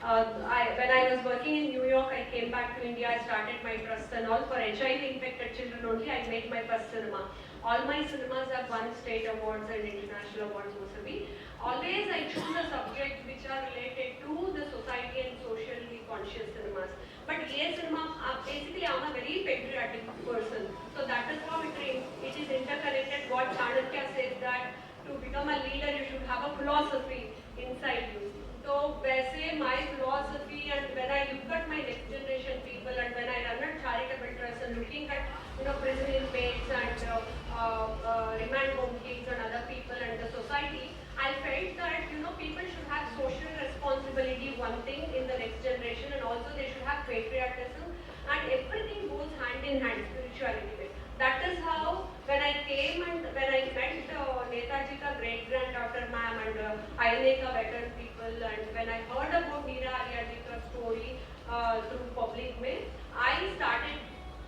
When I was working in New York, I came back to India, I started my trust and all for HIV infected children only. I made my first cinema. All my cinemas have won state awards and international awards also. Always I choose a subject which are related to the society and socially conscious cinemas. But yes, cinema, basically I'm a very patriotic person. So that is how it is interconnected. What Chanakya says that to become a leader you should have a philosophy inside you. So वैसे my philosophy, and when I look at my next generation people and when I run a charitable trust and looking at prison inmates and remand home kids and other people and the society, I felt that people should have social responsibility, one thing in the next generation, and also they should have patriotism, and everything goes hand in hand spirituality with. That is how when I came and when I met Netaji ka great granddaughter ma'am and INA ka veteran people, and when I heard about Meera Aryaji ka story through public mein, I started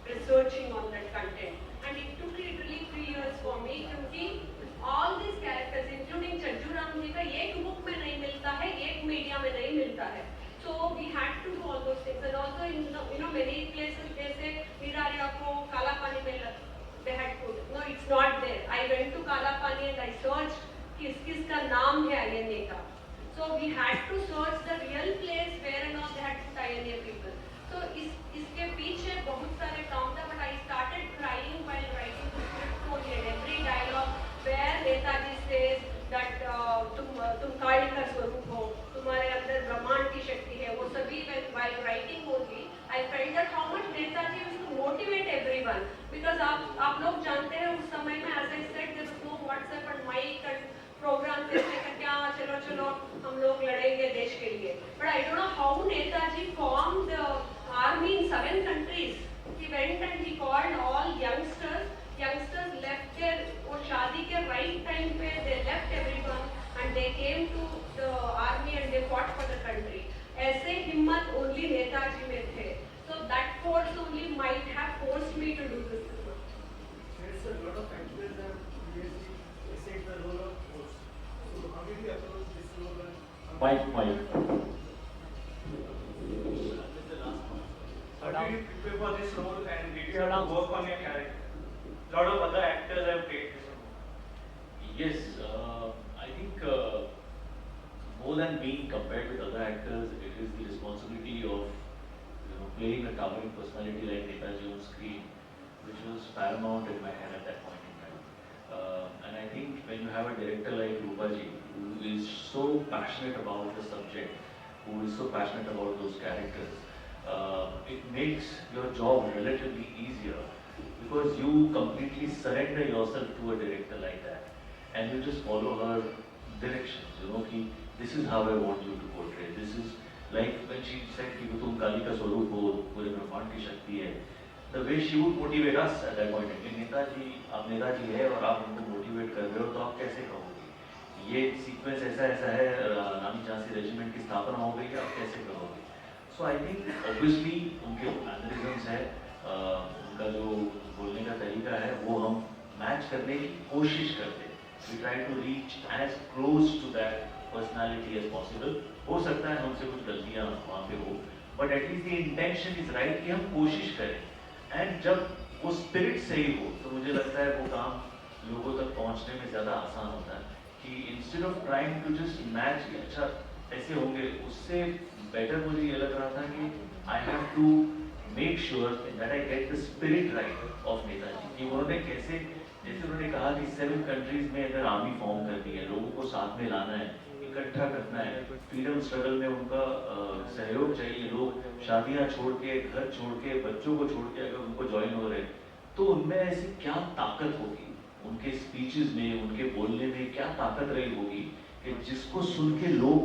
researching on that content, and it took literally 3 years for me क्योंकि all these characters including Chajju Ram ji का एक book में नहीं मिलता है, एक media में नहीं मिलता है. So we had to do all those things, and also in many places जैसे Meera Arya को काला पानी में they had put. No, it's not there. I went to Kala Pani and I searched किस का नाम है INA का. So we had to search the real place where and all they had put INA people. So इसके पीछे बहुत सारे काम था, but I started crying while writing the script only, and every dialogue where Netaji says that तुम काली का स्वरूप हो, तुम्हारे अंदर ब्रह्मांड की शक्ति है, वो सभी while writing only, I felt that how much Netaji used to motivate everyone, because आप लोग जानते हैं उस समय में, as I said, there was no WhatsApp and mic and program जैसे कि क्या चलो चलो हम लोग लड़ेंगे देश के लिए. But I don't know how Netaji formed the army in 7 countries. He went and he called all youngsters. Youngsters left their वो शादी के right time पे they left everyone and they came to the army and they fought for the country. ऐसे हिम्मत only Netaji में थे. So that force only might have forced me to do this. Yes, a lot of actors have previously essayed the role of force. So how did you approach this role? Mike. How did you prepare for this role, and did you have to work on your character? A lot of other actors have played this role. Yes, I think more than being compared with other actors, it is the responsibility of playing a towering personality like Netaji on screen, which was paramount in my head at that point in time. And I think when you have a director like Rupaji, who is so passionate about the subject, who is so passionate about those characters, it makes your job relatively easier, because you completely surrender yourself to a director like that, and you just follow her directions. Ki, this is how I want you to portray. This is like when she said कि तुम काली का स्वरूप हो, पूरे ब्रह्मांड की शक्ति है. The way she would motivate us at that point, Netaji आप नेताजी है और आप उनको मोटिवेट कर रहे हो, तो आप कैसे कहोगे? ये सीक्वेंस ऐसा है, रानी झांसी रेजिमेंट की स्थापना हो गई है, आप कैसे कहोगे? So I think obviously उनके मैनरिज्म्स है, उनका जो बोलने का तरीका है, वो हम मैच करने की कोशिश करते हैं. We try to reach as close to that personality as possible. हो सकता है हमसे कुछ गलतियाँ वहाँ पे हो, but at least the intention is right कि हम कोशिश करें. And जब वो spirit सही हो, तो मुझे लगता है वो काम लोगों तक पहुँचने में ज़्यादा आसान होता है. कि instead of trying to just match कि अच्छा ऐसे होंगे, उससे better मुझे ये लग रहा था कि I have to make sure that I get the spirit right of Netaji. कि उन्होंने कैसे, जैसे उन्होंने कहा कि 7 countries में अगर आर्मी फॉर्म करनी है, लोगों को साथ में लाना है, इकट्ठा करना है, फ्रीडम स्ट्रगल में उनका सहयोग चाहिए, लोग शादियां छोड़ के, घर छोड़ के, बच्चों को छोड़ के अगर उनको ज्वाइन हो रहे हैं, तो उनमें ऐसी क्या ताकत होगी, उनके स्पीचेस में, उनके बोलने में क्या ताकत रही होगी कि जिसको सुन के लोग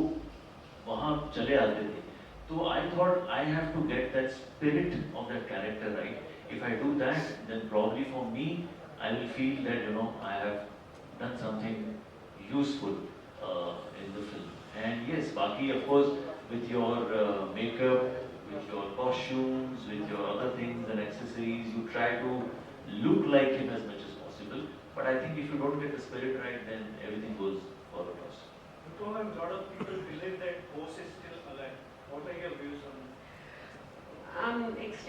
वहाँ चले आते थे. तो I thought I have to get that spirit of that character right. If I do that, then probably for me, I will feel that I have done something useful in the film. And yes, Baki, of course, with your makeup, with your costumes, with your other things and accessories, you try to look like him as much as possible. But I think if you don't get the spirit right, then everything goes for a toss. A lot of people believe that Bose is still alive. What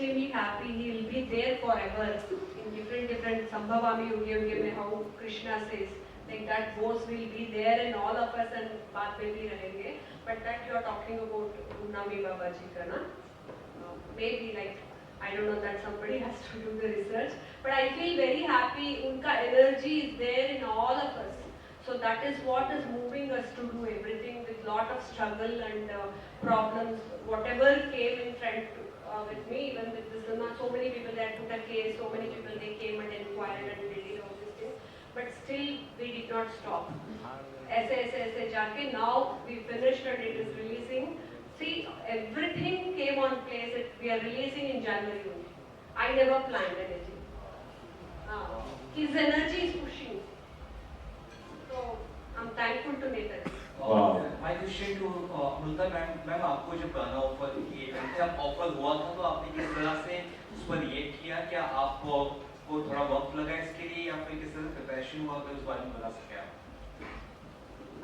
extremely happy. He will be there forever in different Sambhavami Yuge Yuge mein, how Krishna says. Like that ghost will be there in all of us and baat mein bhi rahenge. But that you are talking about Nami Babaji ka na? Maybe like, I don't know, that somebody has to do the research. But I feel very happy. Unka energy is there in all of us. So that is what is moving us to do everything with lot of struggle and problems. Whatever came in front with me, even with the cinema, so many people that took a case, so many people they came and inquired and they did all these things. But still, we did not stop. ऐसे जाके now we finished and it is releasing. See, everything came on place. We are releasing in January only. I never planned anything. His energy is pushing. So I'm thankful to Netaji. My question to Amrita ma'am आपको जब गाना offer किए गए थे, आप offer हुआ था तो आपने किस तरह से उस पर रिएक्ट किया? क्या आपको थोड़ा वक्त लगा इसके लिए या फिर किस तरह से प्रिपरेशन हुआ, अगर उस बारे में बता सके आप?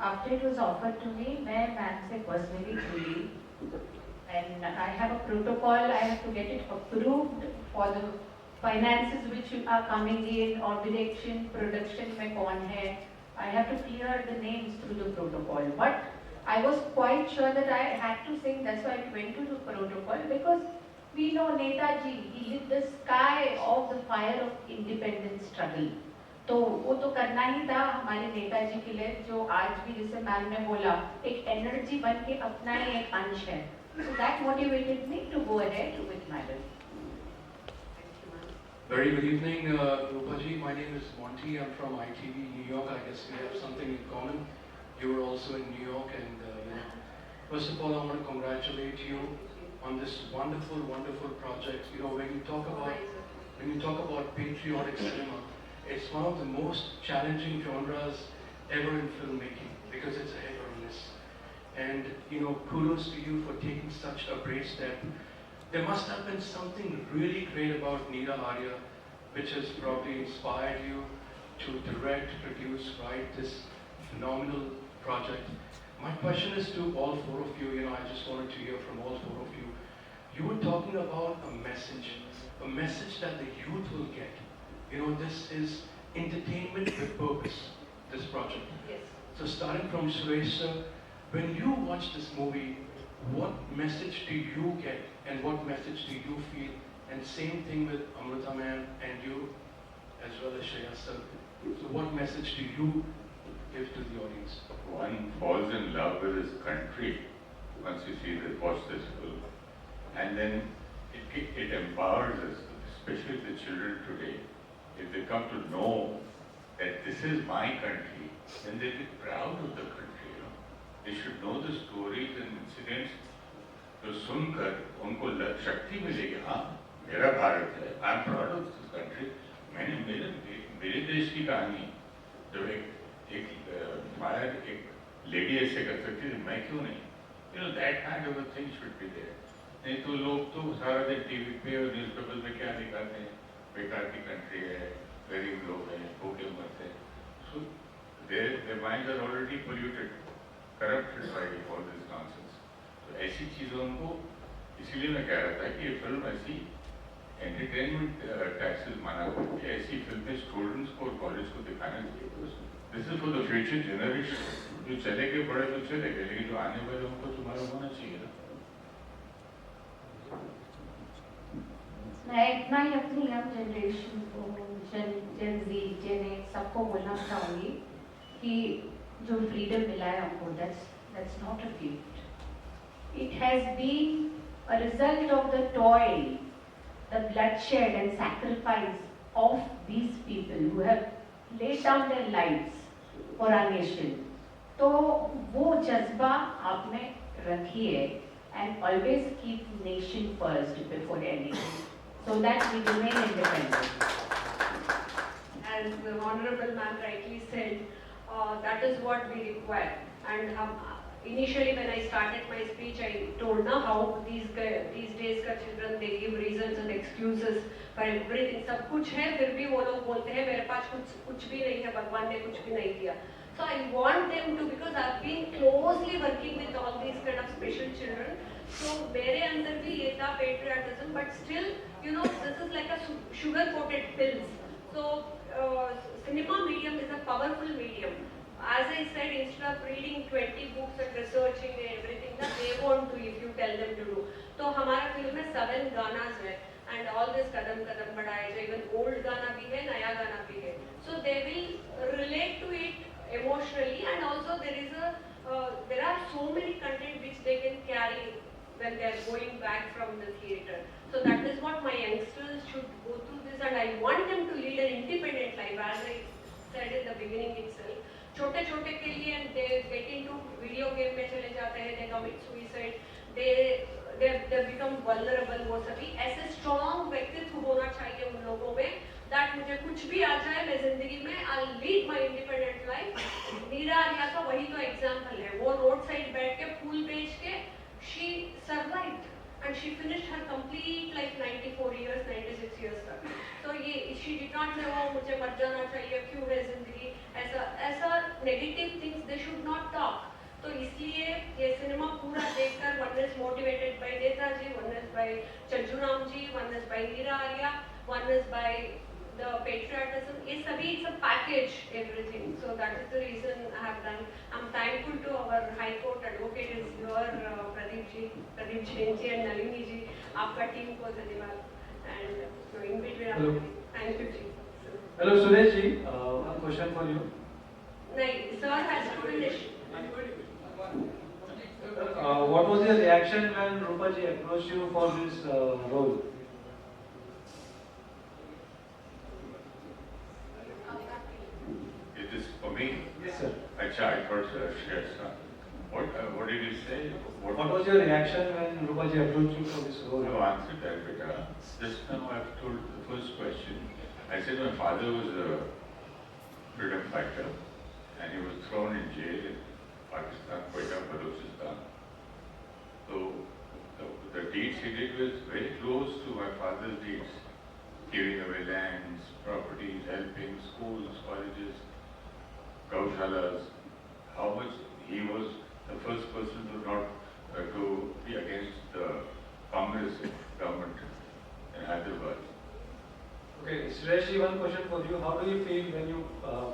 After it was offered to me, मैं मैम से personally जुड़ी, and I have a protocol. I have to get it approved for the finances which are coming in, or direction, production में कौन है. I have to clear the names through the protocol. But I was quite sure that I had to sing. That's why I went to the protocol, because we know Netaji. He lit the sky of the fire of independence struggle. तो वो तो करना ही था हमारे नेताजी के लिए, जो आज भी जैसे मैम ने बोला एक एनर्जी बन के अपना ही एक अंश है. So that motivated me to go ahead with my work. Very good evening, Rupaji. My name is Monty. I'm from ITV New York. I guess we have something in common. You were also in New York, and first of all, I want to congratulate you on this wonderful, wonderful project. You know, when you talk about patriotic cinema, it's one of the most challenging genres ever in filmmaking, because it's a hit or miss. And you know, kudos to you for taking such a brave step. There must have been something really great about Neera Arya, which has probably inspired you to direct, produce, write this phenomenal project. My question is to all four of you. You know, I just wanted to hear from all four of you. You were talking about a message that the youth will get. You know, this is entertainment with purpose, this project. Yes. So starting from Suresh sir, when you watch this movie, what message do you get and what message do you feel? And same thing with Amrita ma'am and you, as well as Shreya sir. So what message do you give to the audience? One falls in love with his country once you watch this film. And then it empowers us, especially the children today. If they come to know that this is my country, then they'll be proud of the country. You know? They should know the stories and incidents. तो सुनकर उनको शक्ति मिलेगी, हाँ मेरा भारत है, I am proud of this country. मैंने मेरे देश की कहानी जब एक लेडी ऐसे कर सकती थी, मैं क्यों नहीं? You know, that kind of a thing should be there. नहीं तो लोग तो सारा दिन टीवी पे और न्यूज़पेपर पे क्या दिखाते हैं, बेकार की कंट्री है, गरीब लोग हैं, भूखे मरते हैं. So their minds are already polluted, corrupted by all this nonsense. तो ऐसी चीज़ों को, इसीलिए मैं कह रहा था कि ये फिल्म ऐसी एंटरटेनमेंट टैक्सेस माना करती है, ऐसी फिल्में स्टूडेंट्स को और कॉलेज को दिखाना चाहिए. This is for the future generation. जो चले गए बड़े तो चले गए, लेकिन जो आने वाले उनको तुम्हारा होना चाहिए ना. मैं इतना ही अपनी यंग जनरेशन को, जेन ज़ी, जेन एक्स सबको बोलना चाहूँगी कि जो फ्रीडम मिला है हमको, that's not a gift. It has been a result of the toil, the bloodshed and sacrifice of these people who have laid down their lives for our nation. तो वो जज्बा आप में रखिए and always keep nation first before anything, so that we remain independent. As the Honorable Ma'am rightly said, that is what we require. And initially when I started my speech, I told now how these days का children, they give reasons and excuses for everything. सब कुछ है, फिर भी वो लोग बोलते हैं मेरे पास कुछ भी नहीं है, भगवान ने कुछ भी नहीं दिया. So I want them to, because I've been closely working with all these kind of special children. So मेरे अंदर भी ये था patriotism, but still, you know, this is like a sugar-coated pills. So, cinema medium is a powerful medium. As I said, instead of reading 20 books and researching everything that they want to, if you tell them to do. तो हमारा film में 7 गानास है, and all this कदम कदम बढ़ाए जो even old गाना भी है, नया गाना भी है. So they will relate to it emotionally, and also there are so many content which they can carry when they are going back from the theatre. So that is what my youngsters should go through this, and I want them to lead an independent life, as I said in the beginning itself. छोटे छोटे के लिए they get into video game में चले जाते हैं, they commit suicide, they become vulnerable. वो सभी ऐसे strong व्यक्तित्व होना चाहिए उन लोगों में that मुझे कुछ भी आ जाए मैं जिंदगी में I'll lead my independent life. नीरा आर्या का वही तो example है, वो road side बैठ के फूल बेच के she survived and she finished her complete like 94 years, 96 years तक. So ये she did not say वो मुझे मर जाना चाहिए, क्यों है जिंदगी, ऐसा negative things they should not talk. तो इसलिए ये सिनेमा पूरा देखकर one is motivated by Netaji, one is by चंचूराम ji, one is by Neera Arya, one is by the patriotism. ये सभी it's a package, everything. So that is the reason I have done. I'm thankful to our High Court advocate is here, Pradeep Jain ji and Nalini ji. आपका team को धन्यवाद. And so in between, Hello. thank you ji. Hello Suresh ji, one question for you. नहीं, sir has to finish. What was your reaction when Rupa ji approached you for this role? It is for me. Yes sir. Actually, I thought yes. What did you say? What was your reaction when Rupa ji approached you for this role? No answer that, beta. Just now I've told the first question. I said my father was a freedom fighter and he was thrown in jail in Pakistan, Quetta, Balochistan. So the deeds he did was very close to my father's deeds. Giving away lands, properties, helping schools, colleges, gaushalas. How much he was the first person to be against the Congress government in Hyderabad. Okay, Suresh ji, one question for you. How do you feel when you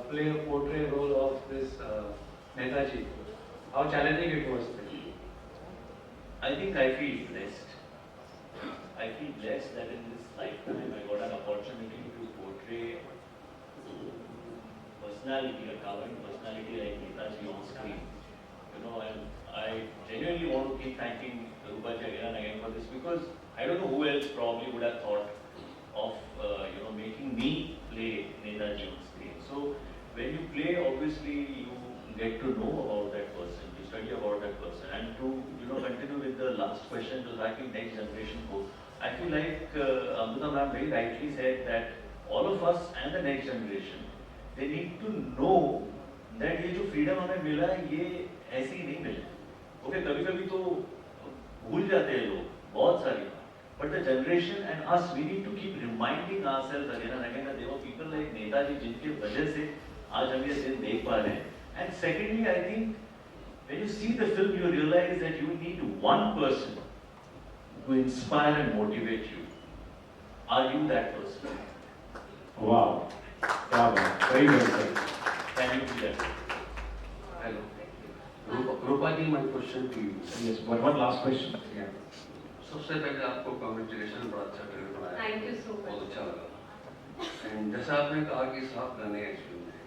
play a portrait role of this Netaji? How challenging it was? I think I feel blessed. I feel blessed that in this lifetime I got an opportunity to portray personality, a towering personality like Netaji on screen. You know, and I genuinely want to keep thanking Rupaji again and again for this, because I don't know who else probably would have thought of making me play Netaji on screen. So when you play, obviously you get to know about that person, you study about that person, and to continue with the last question, to I think next generation को, I feel like Amruta ma'am very rightly said that all of us and the next generation, they need to know that ये जो freedom हमें मिला है ये ऐसे ही नहीं मिला. Okay, कभी-कभी तो भूल जाते हैं लोग बहुत सारी. But the generation and us, we need to keep reminding ourselves again and again that there were people like Netaji जिनके वजह से आज हम ये दिन देख पा रहे हैं. And secondly, I think when you see the film, you realize that you need one person to inspire and motivate you. Are you that person? Wow. Very well said. Can you be that? Hello. Rupa ji, my question to you. Yes, one last question. Yeah. सबसे पहले आपको congratulation, बड़ा अच्छा trailer बनाया. Thank you so much. बहुत अच्छा लगा. And जैसा आपने कहा कि 7 गाने हैं इस फिल्म में,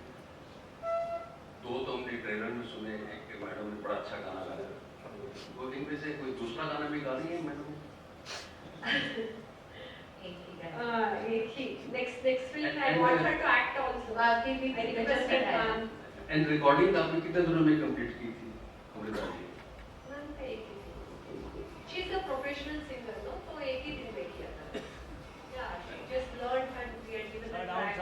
2 तो हमने ट्रेलर में सुने, एक मैडम ने बड़ा अच्छा गाना गाया. वो इनमें से कोई दूसरा गाना भी गा रही है मैडम? एक ही. Next film I want her to act also. बाकी भी I requested ma'am. And recording आपने कितने दिनों में कंप्लीट की थी अमृता जी? Ma'am का एक ही. She is a professional singer, no? तो एक ही दिन में किया था. Yeah, she just learned and we had given her track.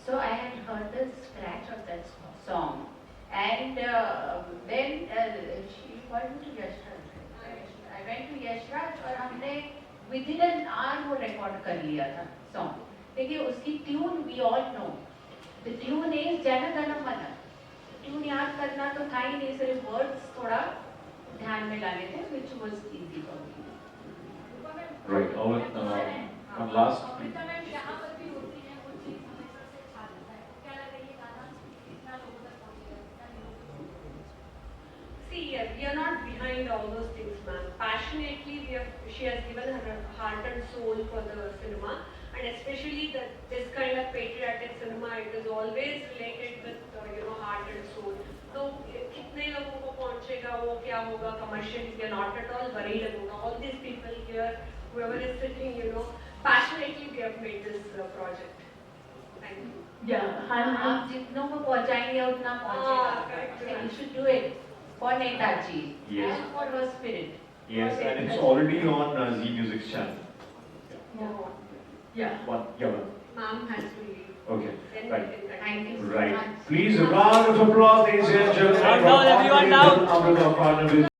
So I had heard the scratch of that song, and then she called me to Yashraj. I went to Yashraj और हमने within an hour वो record कर लिया था song. देखिए उसकी tune we all know. The tune is Jana Gana मन. Tune याद करना तो था ही नहीं, सिर्फ वर्ड्स थोड़ा ध्यान में लाने थे, which was easy for me. Right, one last. Amrita ma'am यहाँ पर भी होती है वो चीज़ हमेशा से छा जाता है, क्या लग रहा है ये गाना कितना लोगों तक पहुँचेगा, कितना लोगों तक? See, we are not behind all those things, ma'am. Passionately, she has given her heart and soul for the cinema, and especially this kind of patriotic cinema, it is always related with heart and soul. So, कितने लोगों को पहुंचेगा, वो क्या होगा, commercially, we are not at all worried about all these people here, whoever is sitting, passionately we have made this project. Thank you. Yeah, हम जितनों को पहुंचाएंगे उतना पहुंचेगा. correct. And you should do it for Netaji Yes. and for her spirit. Yes, and it's already on Z Music's channel. Yeah. One. Ma'am has to leave. Okay, Then right. we can continue. Thank you so Right. much. Please, a round of applause, ladies and gentlemen. Countdown, everyone, now. Amrita Partner.